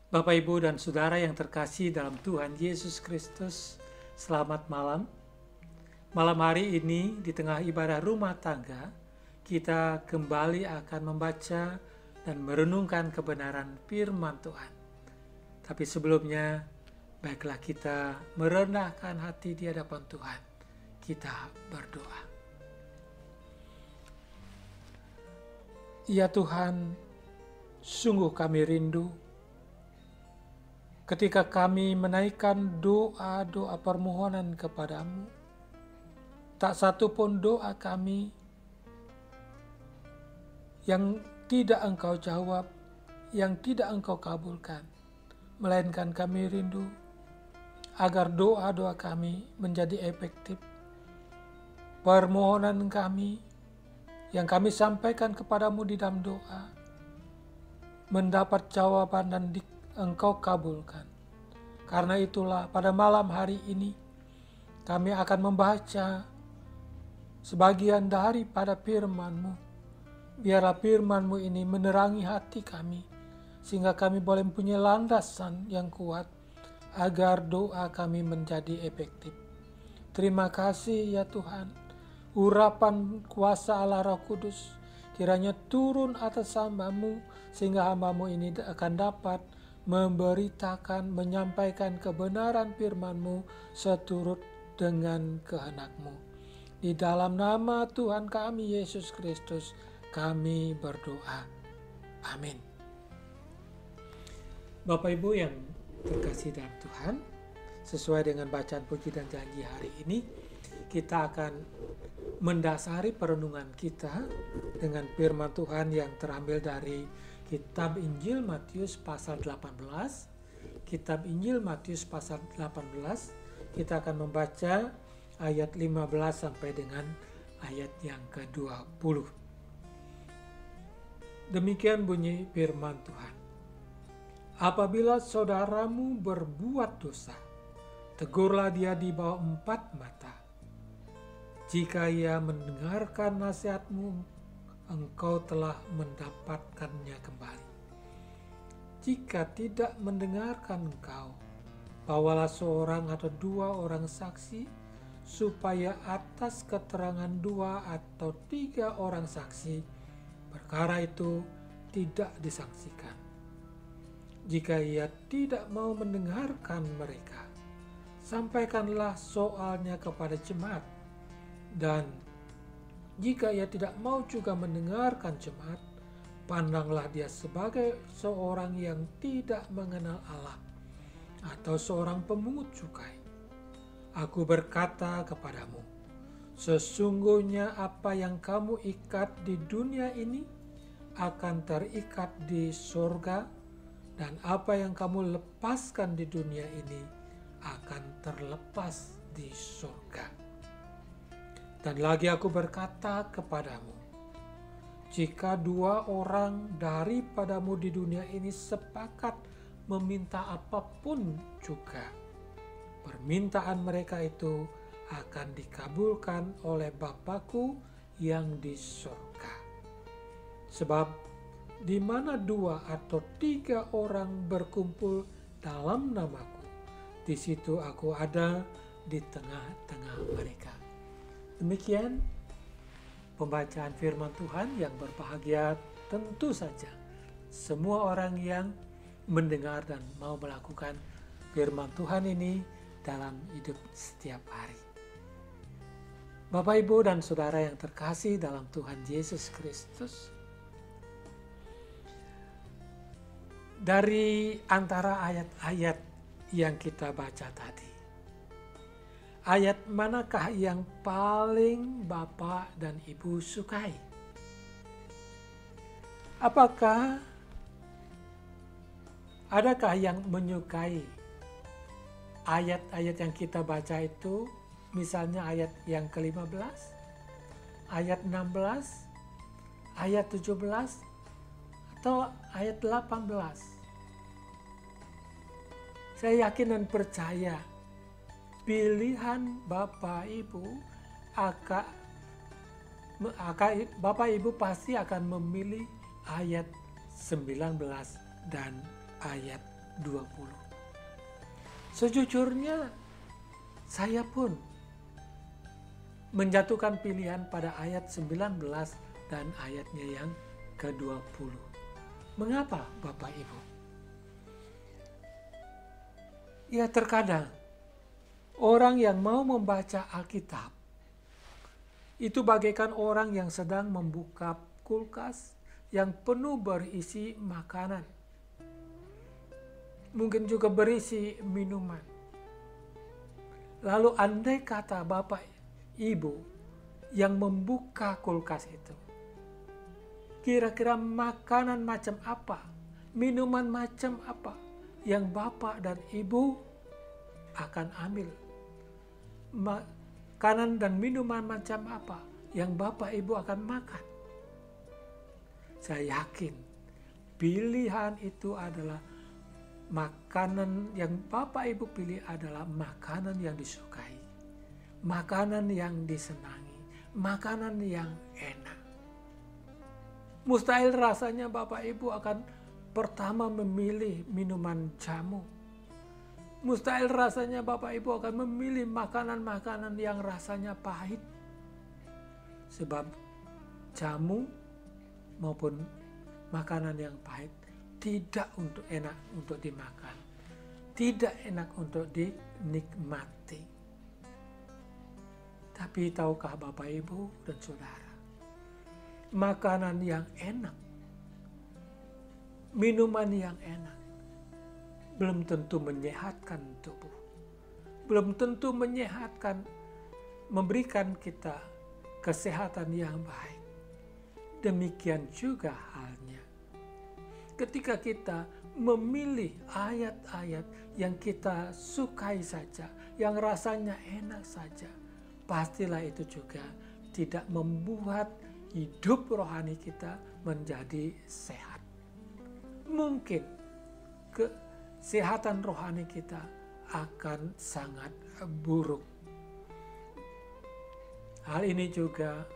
Bapak, Ibu, dan Saudara yang terkasih dalam Tuhan Yesus Kristus, selamat malam. Malam hari ini di tengah ibadah rumah tangga, kita kembali akan membaca dan merenungkan kebenaran firman Tuhan. Tapi sebelumnya, baiklah kita merendahkan hati di hadapan Tuhan. Kita berdoa. Ya Tuhan, sungguh kami rindu ketika kami menaikkan doa-doa permohonan kepadamu. Tak satu pun doa kami yang tidak Engkau jawab, yang tidak Engkau kabulkan. Melainkan kami rindu agar doa-doa kami menjadi efektif. Permohonan kami yang kami sampaikan kepadamu di dalam doa mendapat jawaban dan Engkau kabulkan. Karena itulah pada malam hari ini kami akan membaca sebagian daripada firman-Mu. Biarlah firman-Mu ini menerangi hati kami, sehingga kami boleh mempunyai landasan yang kuat agar doa kami menjadi efektif. Terima kasih ya Tuhan, urapan kuasa Allah Roh Kudus kiranya turun atas hamba-Mu, sehingga hamba-Mu ini akan dapat memberitakan, menyampaikan kebenaran firman-Mu seturut dengan kehendak-Mu. Di dalam nama Tuhan kami Yesus Kristus kami berdoa. Amin. Bapak Ibu yang terkasih dalam Tuhan, sesuai dengan bacaan puji dan janji hari ini, kita akan mendasari perenungan kita dengan firman Tuhan yang terambil dari Kitab Injil Matius pasal 18. Kitab Injil Matius pasal 18, kita akan membaca ayat 15 sampai dengan ayat yang ke-20. Demikian bunyi firman Tuhan. Apabila saudaramu berbuat dosa, tegurlah dia di bawah 4 mata. Jika ia mendengarkan nasihatmu, engkau telah mendapatkannya kembali. Jika tidak mendengarkan engkau, bawalah seorang atau 2 orang saksi, supaya atas keterangan 2 atau 3 orang saksi, perkara itu tidak disaksikan. Jika ia tidak mau mendengarkan mereka, sampaikanlah soalnya kepada jemaat. Dan jika ia tidak mau juga mendengarkan jemaat, pandanglah dia sebagai seorang yang tidak mengenal Allah atau seorang pemungut cukai. Aku berkata kepadamu, sesungguhnya apa yang kamu ikat di dunia ini akan terikat di surga, dan apa yang kamu lepaskan di dunia ini akan terlepas di surga. Dan lagi aku berkata kepadamu, jika 2 orang daripadamu di dunia ini sepakat meminta apapun juga, permintaan mereka itu akan dikabulkan oleh Bapa-Ku yang di surga. Sebab di mana 2 atau 3 orang berkumpul dalam namaku, di situ aku ada di tengah-tengah mereka. Demikian pembacaan firman Tuhan yang berbahagia tentu saja semua orang yang mendengar dan mau melakukan firman Tuhan ini dalam hidup setiap hari. Bapak, Ibu, dan Saudara yang terkasih dalam Tuhan Yesus Kristus, dari antara ayat-ayat yang kita baca tadi, ayat manakah yang paling Bapak dan Ibu sukai? Apakah adakah yang menyukai ayat-ayat yang kita baca itu? Misalnya ayat yang ke-15, ayat 16, ayat 17, atau ayat 18. Saya yakin dan percaya pilihan Bapak Ibu Bapak Ibu pasti akan memilih ayat 19 dan ayat 20. Sejujurnya saya pun menjatuhkan pilihan pada ayat 19 dan ayatnya yang ke-20. Mengapa Bapak Ibu? Ya terkadang orang yang mau membaca Alkitab itu bagaikan orang yang sedang membuka kulkas yang penuh berisi makanan. Mungkin juga berisi minuman. Lalu andai kata Bapak Ibu yang membuka kulkas itu, kira-kira makanan macam apa, minuman macam apa yang Bapak dan Ibu akan ambil? Makanan dan minuman macam apa yang Bapak Ibu akan makan? Saya yakin pilihan itu adalah makanan yang Bapak Ibu pilih adalah makanan yang disukai, makanan yang disenangi, makanan yang enak. Mustahil rasanya Bapak Ibu akan pertama memilih minuman jamu. Mustahil rasanya Bapak Ibu akan memilih makanan-makanan yang rasanya pahit. Sebab jamu maupun makanan yang pahit tidak untuk enak untuk dimakan, tidak enak untuk dinikmati. Tapi tahukah Bapak Ibu dan Saudara, makanan yang enak, minuman yang enak belum tentu menyehatkan tubuh, belum tentu menyehatkan, memberikan kita kesehatan yang baik. Demikian juga halnya ketika kita memilih ayat-ayat yang kita sukai saja, yang rasanya enak saja, pastilah itu juga tidak membuat hidup rohani kita menjadi sehat. Mungkin kesehatan rohani kita akan sangat buruk. Hal ini juga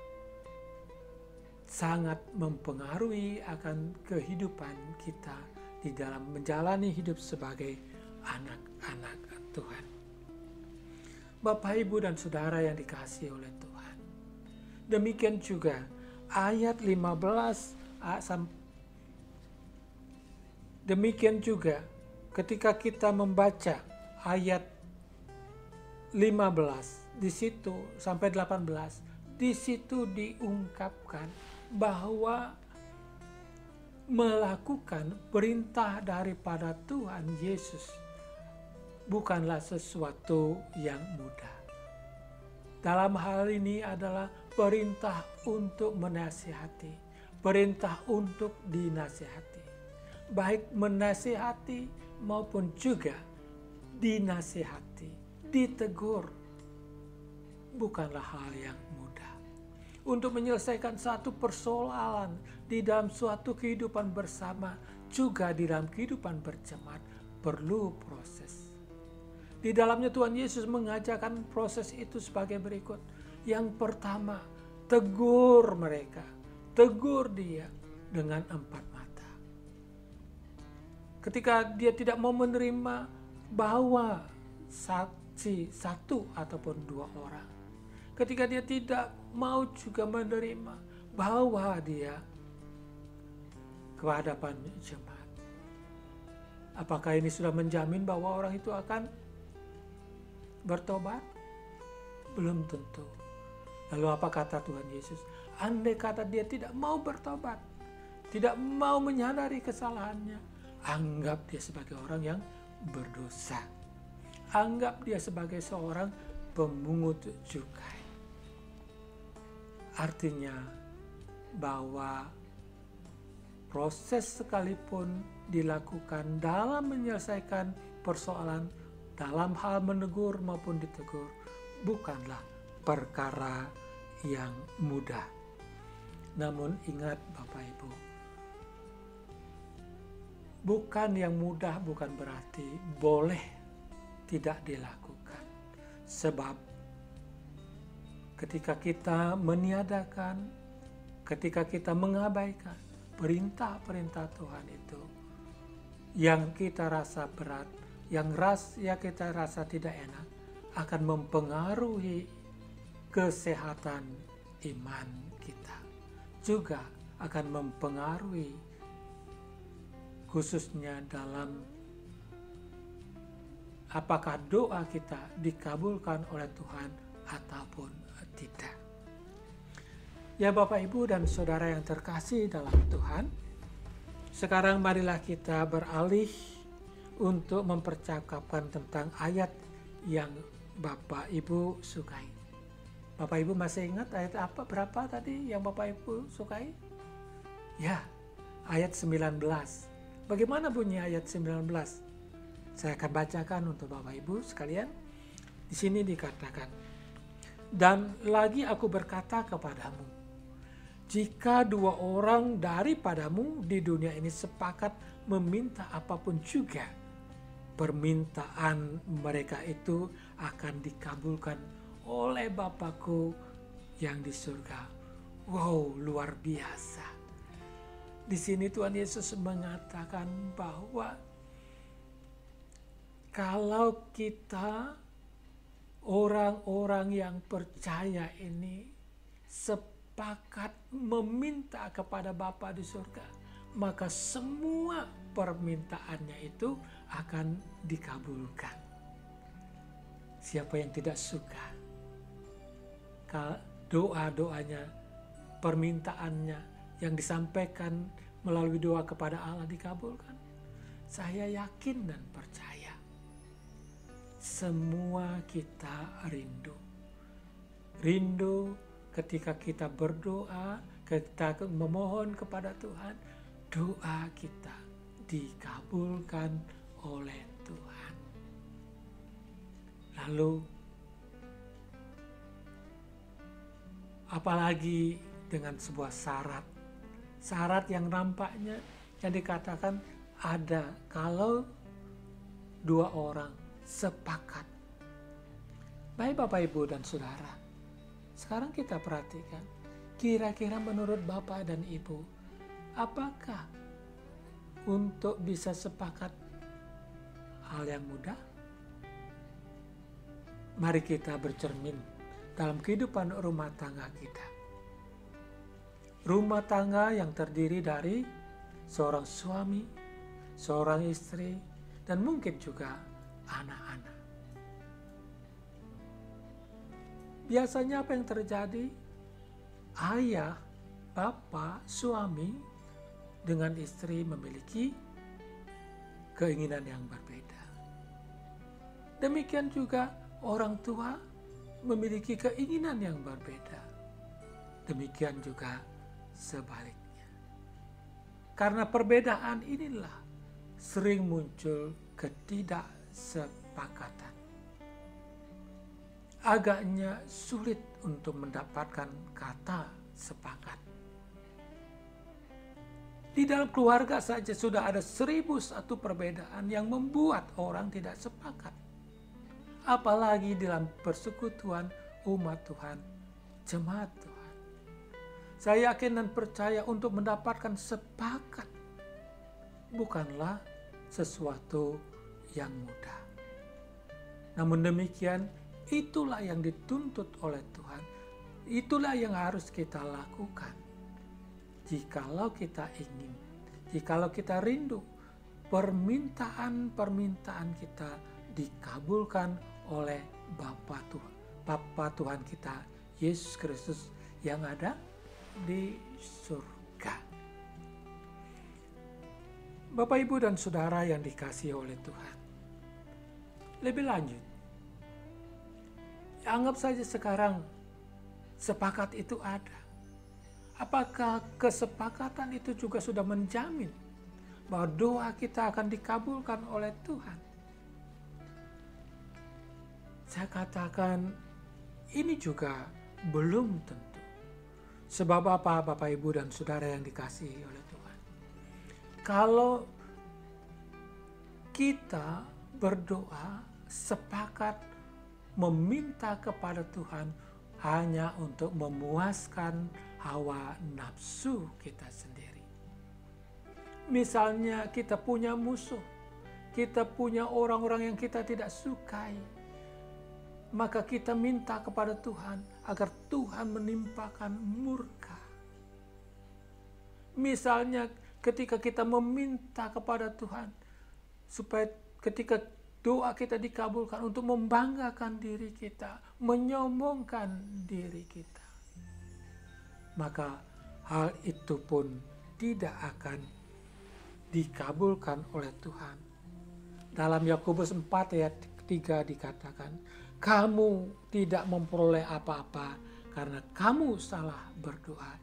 sangat mempengaruhi akan kehidupan kita di dalam menjalani hidup sebagai anak-anak Tuhan. Bapak, Ibu, dan Saudara yang dikasihi oleh Tuhan. Demikian juga ayat 15. Demikian juga ketika kita membaca ayat 15 di situ sampai 18, di situ diungkapkan bahwa melakukan perintah daripada Tuhan Yesus bukanlah sesuatu yang mudah. Dalam hal ini adalah perintah untuk menasihati, perintah untuk dinasihati. Baik menasihati maupun juga dinasihati, ditegur, bukanlah hal yang mudah. Untuk menyelesaikan satu persoalan di dalam suatu kehidupan bersama, juga di dalam kehidupan berjemaat, perlu proses. Di dalamnya Tuhan Yesus mengajarkan proses itu sebagai berikut. Yang pertama, tegur mereka, tegur dia dengan 4 mata. Ketika dia tidak mau menerima bahwa saksi 1 ataupun 2 orang, ketika dia tidak mau juga menerima bahwa dia ke hadapan jemaat, apakah ini sudah menjamin bahwa orang itu akan bertobat? Belum tentu. Lalu apa kata Tuhan Yesus? Andai kata dia tidak mau bertobat, tidak mau menyadari kesalahannya, anggap dia sebagai orang yang berdosa. Anggap dia sebagai seorang pemungut cukai. Artinya bahwa proses sekalipun dilakukan dalam menyelesaikan persoalan, dalam hal menegur maupun ditegur, bukanlah perkara yang mudah. Namun ingat Bapak Ibu, bukan yang mudah bukan berarti boleh tidak dilakukan. Sebab ketika kita meniadakan, ketika kita mengabaikan perintah-perintah Tuhan itu, yang kita rasa berat, yang kita rasa tidak enak, akan mempengaruhi kesehatan iman kita. Juga akan mempengaruhi khususnya dalam apakah doa kita dikabulkan oleh Tuhan ataupun tidak. Ya Bapak, Ibu, dan Saudara yang terkasih dalam Tuhan, sekarang marilah kita beralih untuk mempercakapkan tentang ayat yang Bapak Ibu sukai. Bapak Ibu masih ingat ayat berapa tadi yang Bapak Ibu sukai? Ya, ayat 19. Bagaimana bunyi ayat 19? Saya akan bacakan untuk Bapak Ibu sekalian. Di sini dikatakan, "Dan lagi aku berkata kepadamu, jika 2 orang daripadamu di dunia ini sepakat meminta apapun juga, permintaan mereka itu akan dikabulkan oleh Bapakku yang di surga." Wow, luar biasa. Di sini Tuhan Yesus mengatakan bahwa kalau kita orang-orang yang percaya ini sepakat meminta kepada Bapa di surga, maka semua permintaannya itu akan dikabulkan. Siapa yang tidak suka doa-doanya, permintaannya yang disampaikan melalui doa kepada Allah dikabulkan? Saya yakin dan percaya semua kita rindu ketika kita berdoa, kita memohon kepada Tuhan, doa kita dikabulkan oleh Tuhan. Lalu apalagi dengan sebuah syarat yang nampaknya yang dikatakan ada kalau 2 orang sepakat. Baik Bapak, Ibu, dan Saudara, sekarang kita perhatikan, kira-kira menurut Bapak dan Ibu, apakah untuk bisa sepakat hal yang mudah? Mari kita bercermin dalam kehidupan rumah tangga kita. Rumah tangga yang terdiri dari seorang suami, seorang istri, dan mungkin juga anak-anak. Biasanya apa yang terjadi? Ayah, bapak, suami dengan istri memiliki keinginan yang berbeda. Demikian juga orang tua memiliki keinginan yang berbeda. Demikian juga sebaliknya. Karena perbedaan inilah sering muncul ketidaksepakatan. Agaknya sulit untuk mendapatkan kata sepakat. Di dalam keluarga saja sudah ada 1001 perbedaan yang membuat orang tidak sepakat. Apalagi dalam persekutuan umat Tuhan, jemaat Tuhan. Saya yakin dan percaya untuk mendapatkan sepakat bukanlah sesuatu yang mudah. Namun demikian, itulah yang dituntut oleh Tuhan. Itulah yang harus kita lakukan. Jikalau kita ingin, jikalau kita rindu, permintaan-permintaan kita dikabulkan oleh Bapa Tuhan kita, Yesus Kristus yang ada di surga. Bapak, Ibu, dan Saudara yang dikasihi oleh Tuhan. Lebih lanjut, anggap saja sekarang sepakat itu ada. Apakah kesepakatan itu juga sudah menjamin bahwa doa kita akan dikabulkan oleh Tuhan? Saya katakan ini juga belum tentu. Sebab apa, Bapak, Ibu, dan Saudara yang dikasihi oleh Tuhan? Kalau kita berdoa sepakat meminta kepada Tuhan hanya untuk memuaskan hawa nafsu kita sendiri, Misalnya kita punya musuh, kita punya orang-orang yang kita tidak sukai, maka kita minta kepada Tuhan agar Tuhan menimpakan murka. Misalnya ketika kita meminta kepada Tuhan supaya ketika doa kita dikabulkan untuk membanggakan diri kita, menyombongkan diri kita, maka hal itu pun tidak akan dikabulkan oleh Tuhan. Dalam Yakobus 4 ayat 3 dikatakan, kamu tidak memperoleh apa-apa karena kamu salah berdoa.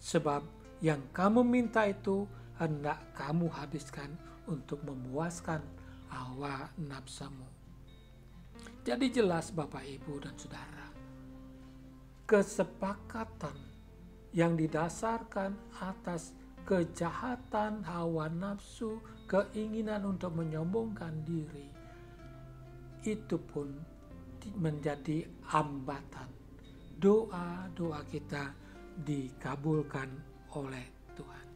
Sebab yang kamu minta itu hendak kamu habiskan untuk memuaskan hawa nafsamu. Jadi jelas Bapak, Ibu, dan Saudara, kesepakatan yang didasarkan atas kejahatan hawa nafsu, keinginan untuk menyombongkan diri, itu pun menjadi hambatan doa-doa kita dikabulkan oleh Tuhan.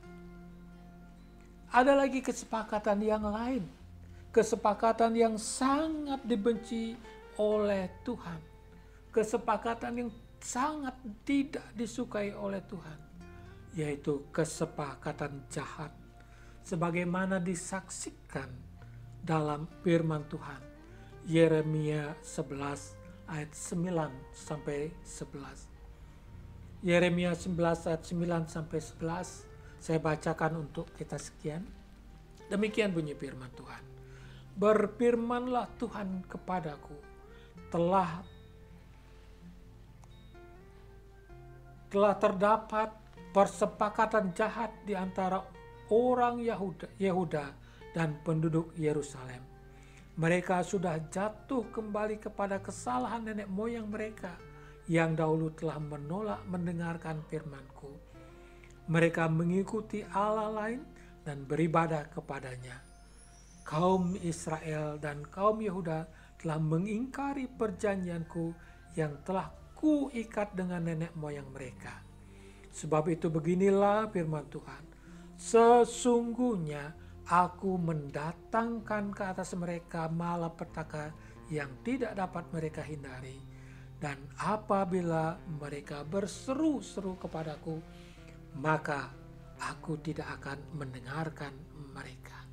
Ada lagi kesepakatan yang lain, kesepakatan yang sangat dibenci oleh Tuhan, kesepakatan yang sangat tidak disukai oleh Tuhan, yaitu kesepakatan jahat, sebagaimana disaksikan dalam firman Tuhan. Yeremia 11 ayat 9 sampai 11. Yeremia 11 ayat 9 sampai 11 saya bacakan untuk kita sekian. Demikian bunyi firman Tuhan. Berfirmanlah Tuhan kepadaku, telah terdapat persepakatan jahat di antara orang Yehuda dan penduduk Yerusalem. Mereka sudah jatuh kembali kepada kesalahan nenek moyang mereka yang dahulu telah menolak mendengarkan firman-Ku. Mereka mengikuti Allah lain dan beribadah kepadanya. Kaum Israel dan kaum Yehuda telah mengingkari perjanjian-Ku yang telah Kuikat dengan nenek moyang mereka. Sebab itu beginilah firman Tuhan. Sesungguhnya aku mendatangkan ke atas mereka malapetaka yang tidak dapat mereka hindari. Dan apabila mereka berseru-seru kepadaku, maka aku tidak akan mendengarkan mereka.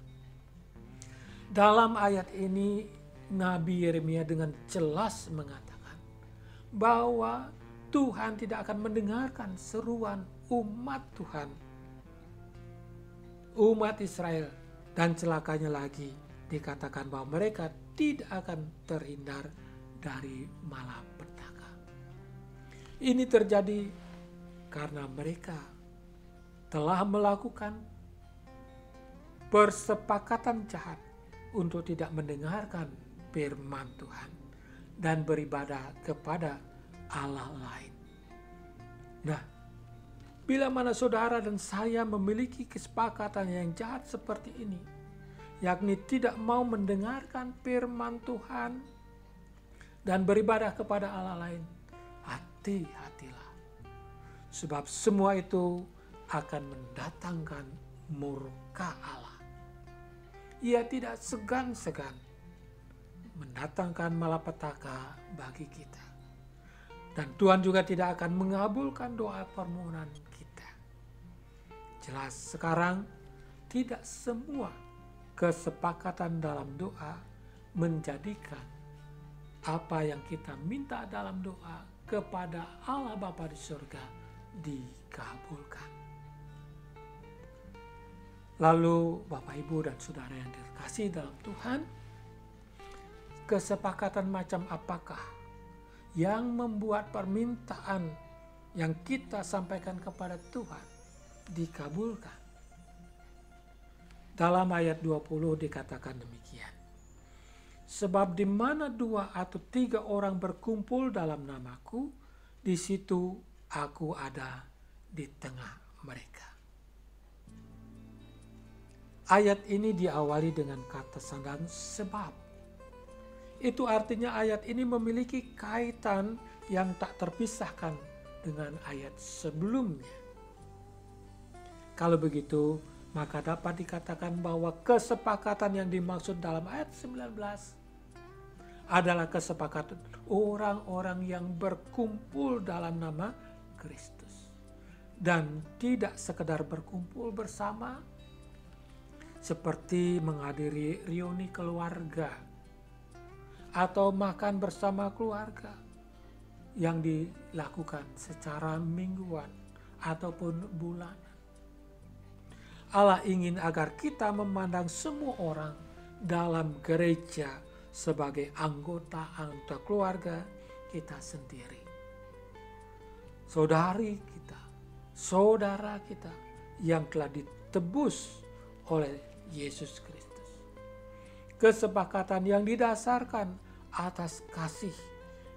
Dalam ayat ini Nabi Yeremia dengan jelas mengatakan bahwa Tuhan tidak akan mendengarkan seruan umat Tuhan, umat Israel, dan celakanya lagi dikatakan bahwa mereka tidak akan terhindar dari malapetaka. Ini terjadi karena mereka telah melakukan persepakatan jahat untuk tidak mendengarkan firman Tuhan dan beribadah kepada Allah lain. Nah, bila mana saudara dan saya memiliki kesepakatan yang jahat seperti ini, yakni tidak mau mendengarkan firman Tuhan dan beribadah kepada Allah lain, hati-hatilah. Sebab semua itu akan mendatangkan murka Allah. Ia tidak segan-segan mendatangkan malapetaka bagi kita. Dan Tuhan juga tidak akan mengabulkan doa permohonan kita. Jelas sekarang tidak semua kesepakatan dalam doa menjadikan apa yang kita minta dalam doa kepada Allah Bapa di surga dikabulkan. Lalu Bapak, Ibu, dan Saudara yang dikasihi dalam Tuhan, kesepakatan macam apakah yang membuat permintaan yang kita sampaikan kepada Tuhan dikabulkan? Dalam ayat 20 dikatakan demikian. Sebab di mana 2 atau 3 orang berkumpul dalam namaku, di situ aku ada di tengah mereka. Ayat ini diawali dengan kata sandang sebab. Itu artinya ayat ini memiliki kaitan yang tak terpisahkan dengan ayat sebelumnya. Kalau begitu, maka dapat dikatakan bahwa kesepakatan yang dimaksud dalam ayat 19 adalah kesepakatan orang-orang yang berkumpul dalam nama Kristus. Dan tidak sekedar berkumpul bersama seperti menghadiri reuni keluarga atau makan bersama keluarga yang dilakukan secara mingguan ataupun bulanan. Allah ingin agar kita memandang semua orang dalam gereja sebagai anggota keluarga kita sendiri. Saudari kita, saudara kita yang telah ditebus oleh Yesus Kristus. Kesepakatan yang didasarkan atas kasih,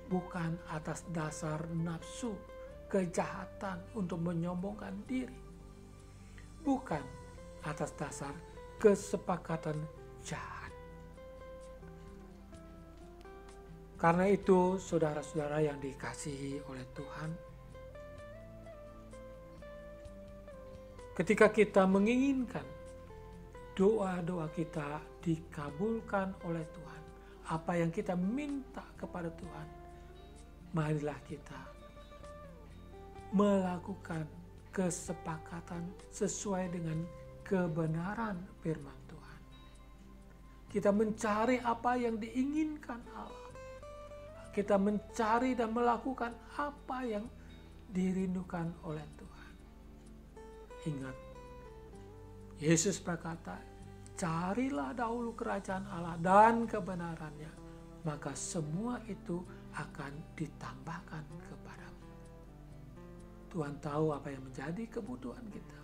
bukan atas dasar nafsu, kejahatan untuk menyombongkan diri. Bukan atas dasar kesepakatan jahat. Karena itu, saudara-saudara yang dikasihi oleh Tuhan, ketika kita menginginkan doa-doa kita dikabulkan oleh Tuhan, apa yang kita minta kepada Tuhan, marilah kita melakukan kesepakatan sesuai dengan kebenaran firman Tuhan. Kita mencari apa yang diinginkan Allah. Kita mencari dan melakukan apa yang dirindukan oleh Tuhan. Ingat, Yesus berkata, carilah dahulu kerajaan Allah dan kebenarannya, maka semua itu akan ditambahkan kepadamu. Tuhan tahu apa yang menjadi kebutuhan kita,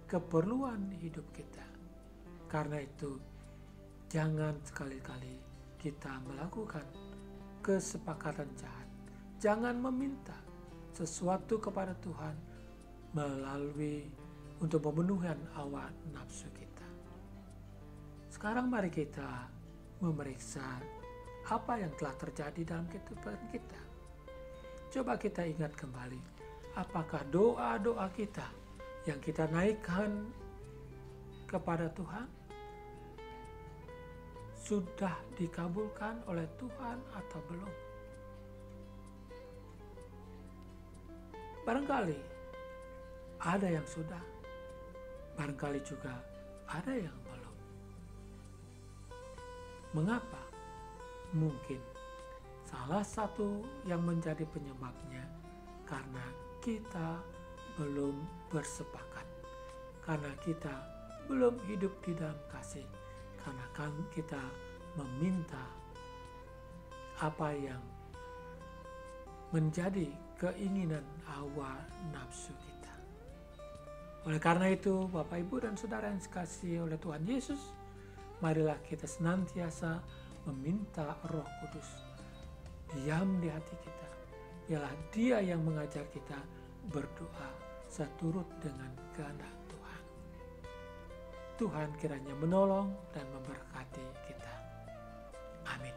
keperluan hidup kita. Karena itu, jangan sekali-kali kita melakukan kesepakatan jahat. Jangan meminta sesuatu kepada Tuhan melalui untuk memenuhi hawa nafsu kita. Sekarang mari kita memeriksa apa yang telah terjadi dalam kehidupan kita. Coba kita ingat kembali, apakah doa-doa kita yang kita naikkan kepada Tuhan sudah dikabulkan oleh Tuhan atau belum? Barangkali ada yang sudah, barangkali juga ada yang belum. Mengapa? Mungkin salah satu yang menjadi penyebabnya karena kita belum bersepakat, karena kita belum hidup di dalam kasih, karena kan kita meminta apa yang menjadi keinginan hawa nafsu kita. Oleh karena itu, Bapak, Ibu, dan Saudara yang dikasihi oleh Tuhan Yesus, marilah kita senantiasa meminta Roh Kudus diam di hati kita. Biarlah Dia yang mengajar kita berdoa seturut dengan kehendak Tuhan. Tuhan kiranya menolong dan memberkati kita. Amin.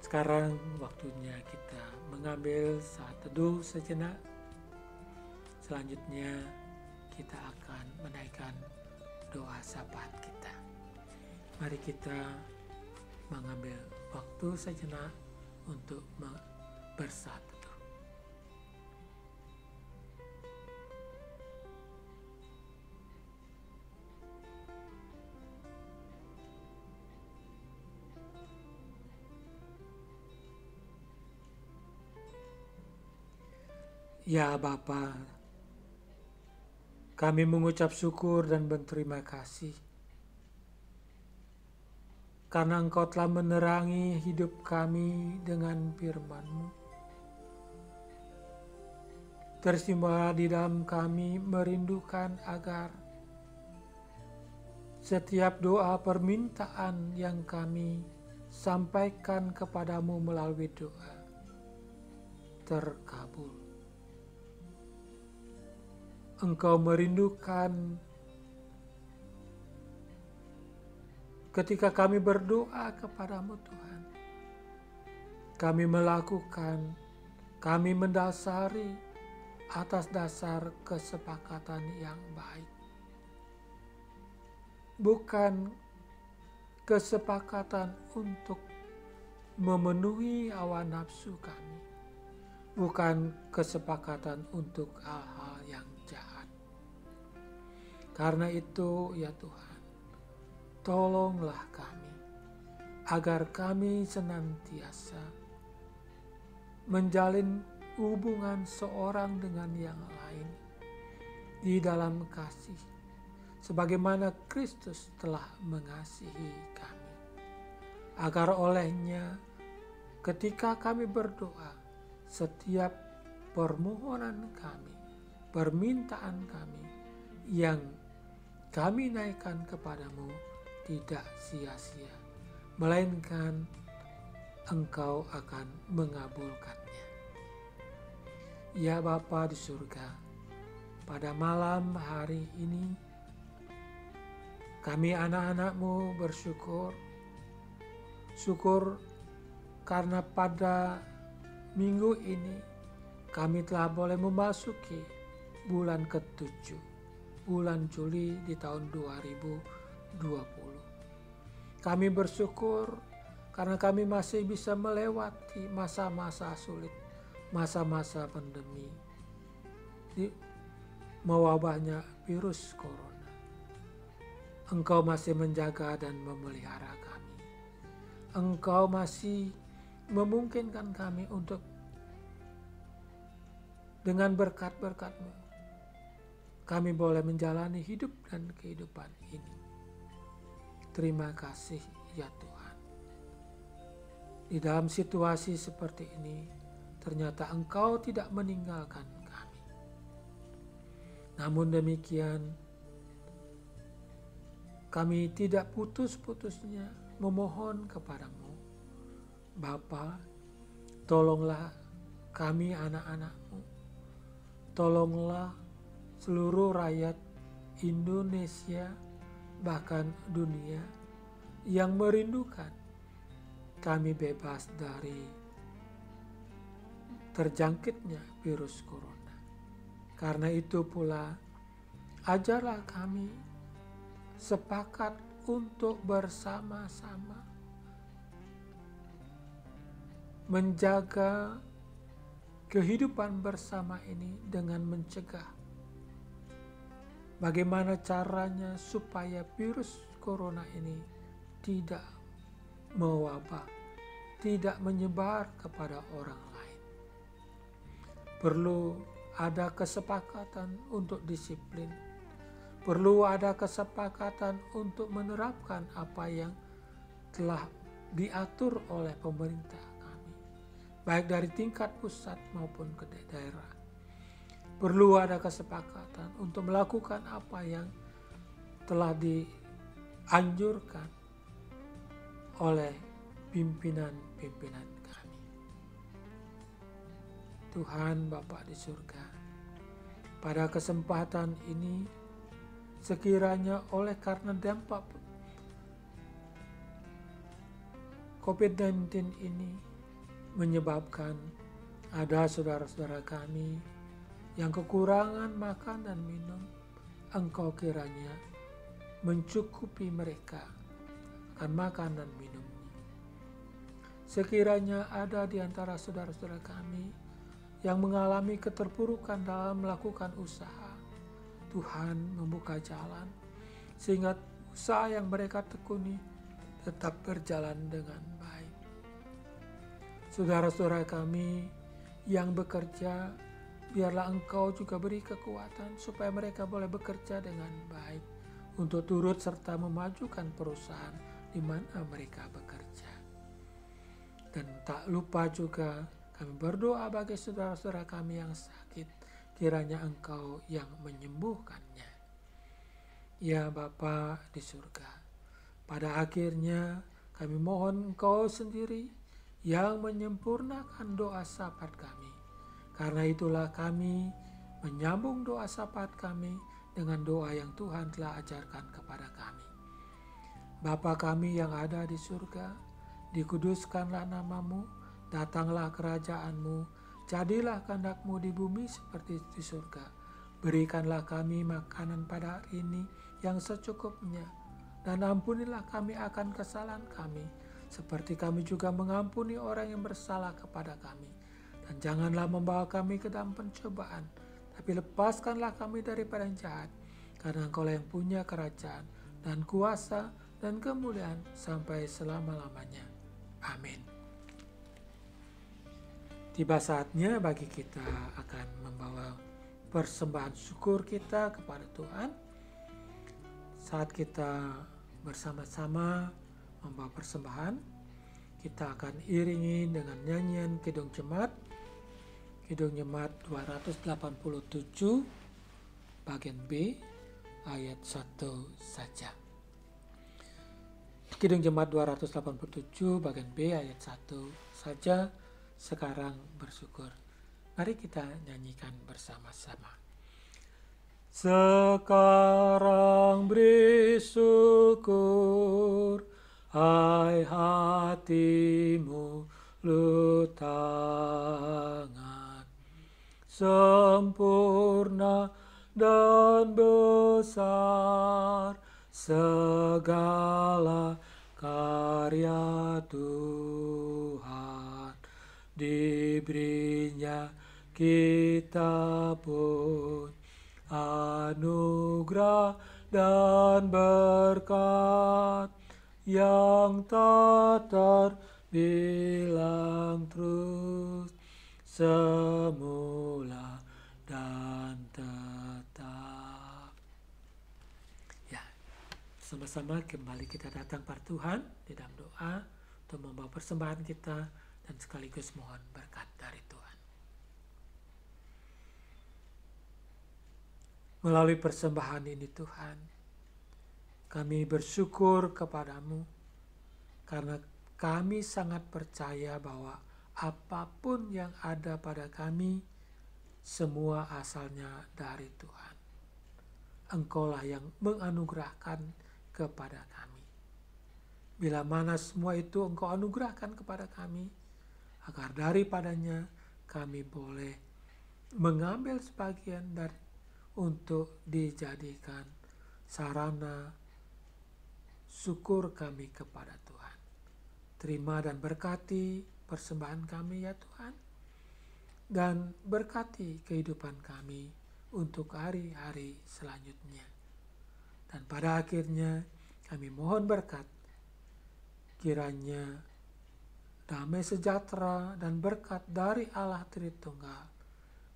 Sekarang waktunya kita mengambil saat teduh sejenak. Selanjutnya kita akan menaikkan doa syafaat kita. Mari kita mengambil waktu sejenak untuk bersatu. Ya Bapa, kami mengucap syukur dan berterima kasih karena Engkau telah menerangi hidup kami dengan firman-Mu. Tersimbah di dalam kami merindukan agar setiap doa permintaan yang kami sampaikan kepadamu melalui doa terkabul. Engkau merindukan ketika kami berdoa kepadamu Tuhan. Kami melakukan, kami mendasari atas dasar kesepakatan yang baik. Bukan kesepakatan untuk memenuhi hawa nafsu kami. Bukan kesepakatan untuk hal-hal yang jahat. Karena itu ya Tuhan, tolonglah kami agar kami senantiasa menjalin hubungan seorang dengan yang lain di dalam kasih, sebagaimana Kristus telah mengasihi kami. Agar olehnya ketika kami berdoa, setiap permohonan kami, permintaan kami yang kami naikkan kepadamu tidak sia-sia, melainkan Engkau akan mengabulkannya. Ya Bapa di surga, pada malam hari ini kami anak-anak-Mu bersyukur. Syukur karena pada minggu ini kami telah boleh memasuki bulan ke-7, bulan Juli di tahun 2020. Kami bersyukur karena kami masih bisa melewati masa-masa sulit, masa-masa pandemi, mewabahnya virus corona. Engkau masih menjaga dan memelihara kami. Engkau masih memungkinkan kami untuk dengan berkat-berkat-Mu kami boleh menjalani hidup dan kehidupan ini. Terima kasih ya Tuhan. Di dalam situasi seperti ini, ternyata Engkau tidak meninggalkan kami. Namun demikian, kami tidak putus-putusnya memohon kepadamu. Bapa, tolonglah kami anak-anak-Mu. Tolonglah seluruh rakyat Indonesia, bahkan dunia yang merindukan kami bebas dari terjangkitnya virus corona. Karena itu pula, ajarlah kami sepakat untuk bersama-sama menjaga kehidupan bersama ini dengan mencegah bagaimana caranya supaya virus corona ini tidak mewabah, tidak menyebar kepada orang lain. Perlu ada kesepakatan untuk disiplin. Perlu ada kesepakatan untuk menerapkan apa yang telah diatur oleh pemerintah kami, baik dari tingkat pusat maupun ke daerah. Perlu ada kesepakatan untuk melakukan apa yang telah dianjurkan oleh pimpinan-pimpinan kami. Tuhan Bapa di surga, pada kesempatan ini sekiranya oleh karena dampak COVID-19 ini menyebabkan ada saudara-saudara kami yang kekurangan makan dan minum, Engkau kiranya mencukupi mereka akan makan dan minum. Sekiranya ada di antara saudara-saudara kami yang mengalami keterpurukan dalam melakukan usaha, Tuhan membuka jalan sehingga usaha yang mereka tekuni tetap berjalan dengan baik. Saudara-saudara kami yang bekerja, biarlah Engkau juga beri kekuatan supaya mereka boleh bekerja dengan baik untuk turut serta memajukan perusahaan di mana mereka bekerja. Dan tak lupa juga kami berdoa bagi saudara-saudara kami yang sakit, kiranya Engkau yang menyembuhkannya. Ya Bapa di surga, pada akhirnya kami mohon Engkau sendiri yang menyempurnakan doa syafaat kami. Karena itulah kami menyambung doa syafaat kami dengan doa yang Tuhan telah ajarkan kepada kami. Bapa kami yang ada di surga, dikuduskanlah namamu, datanglah kerajaan-Mu, jadilah kehendak-Mu di bumi seperti di surga. Berikanlah kami makanan pada hari ini yang secukupnya, dan ampunilah kami akan kesalahan kami, seperti kami juga mengampuni orang yang bersalah kepada kami. Dan janganlah membawa kami ke dalam pencobaan, tapi lepaskanlah kami daripada yang jahat, karena Engkau-lah yang punya kerajaan dan kuasa dan kemuliaan sampai selama-lamanya. Amin. Tiba saatnya bagi kita akan membawa persembahan syukur kita kepada Tuhan. Saat kita bersama-sama membawa persembahan, kita akan iringi dengan nyanyian Kidung Jemaat 287 bagian B ayat 1 saja. Kidung Jemaat 287 bagian B ayat 1 saja. Sekarang bersyukur. Mari kita nyanyikan bersama-sama. Sekarang beri syukur, hai hatimu lutangan, sempurna dan besar segala karya Tuhan. Diberinya kita pun anugerah dan berkat yang tak terbilang, terus semula dan tetap. Ya, sama-sama kembali kita datang pada Tuhan di dalam doa untuk membawa persembahan kita dan sekaligus mohon berkat dari Tuhan. Melalui persembahan ini Tuhan, kami bersyukur kepadamu karena kami sangat percaya bahwa apapun yang ada pada kami, semua asalnya dari Tuhan. Engkaulah yang menganugerahkan kepada kami. Bila mana semua itu Engkau anugerahkan kepada kami, agar daripadanya kami boleh mengambil sebagian dari untuk dijadikan sarana syukur kami kepada Tuhan. Terima dan berkati persembahan kami ya Tuhan, dan berkati kehidupan kami untuk hari-hari selanjutnya. Dan pada akhirnya kami mohon berkat, kiranya damai sejahtera dan berkat dari Allah Tritunggal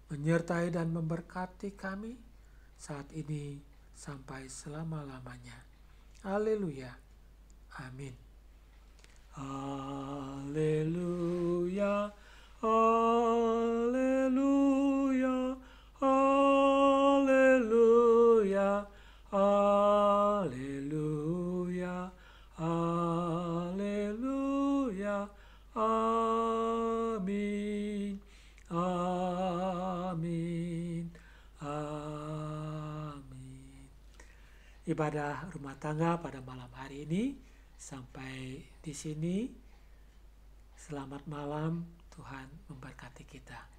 menyertai dan memberkati kami saat ini sampai selama-lamanya. Haleluya. Amin. Haleluya. Haleluya. Haleluya. Haleluya. Haleluya. Amin. Amin. Amin. Ibadah rumah tangga pada malam hari ini sampai di sini. Selamat malam, Tuhan memberkati kita.